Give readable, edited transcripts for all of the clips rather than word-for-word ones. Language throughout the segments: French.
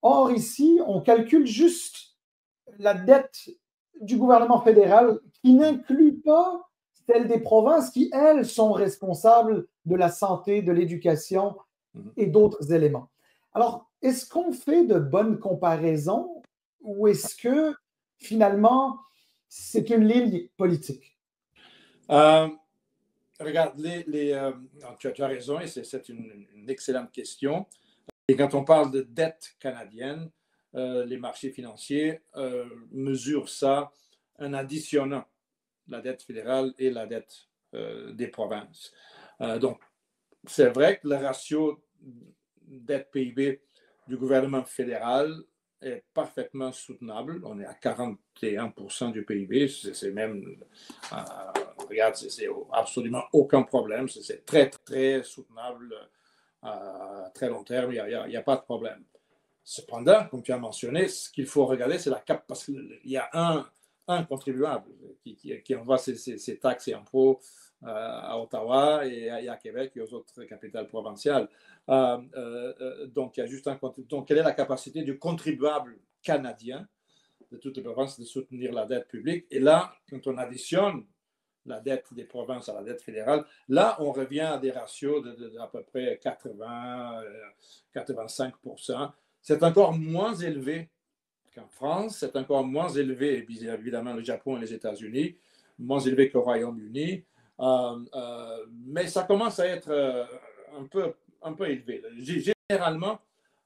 Or, ici, on calcule juste la dette du gouvernement fédéral qui n'inclut pas celle des provinces qui, elles, sont responsables de la santé, de l'éducation et d'autres éléments. Alors, est-ce qu'on fait de bonnes comparaisons ou est-ce que finalement c'est une ligne politique? Euh, Regarde, tu as raison et c'est une excellente question. Et quand on parle de dette canadienne, les marchés financiers mesurent ça en additionnant la dette fédérale et la dette des provinces. Donc, c'est vrai que le ratio dette PIB du gouvernement fédéral est parfaitement soutenable. On est à 41% du PIB. C'est même, regarde, c'est absolument aucun problème. C'est très, très soutenable à très long terme. Il n'y a pas de problème. Cependant, comme tu as mentionné, ce qu'il faut regarder, c'est la cap, parce qu'il y a un contribuable qui envoie ses taxes et impôts à Ottawa et à Québec et aux autres capitales provinciales. Donc, il y a juste donc, quelle est la capacité du contribuable canadien de toutes les provinces de soutenir la dette publique? Et là, quand on additionne la dette des provinces à la dette fédérale, là, on revient à des ratios d'à peu près 80-85%. C'est encore moins élevé qu'en France, c'est encore moins élevé, évidemment, le Japon et les États-Unis, moins élevé que le Royaume-Uni, mais ça commence à être un peu élevé. Généralement,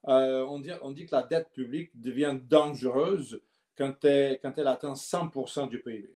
on dit que la dette publique devient dangereuse quand elle atteint 100% du PIB.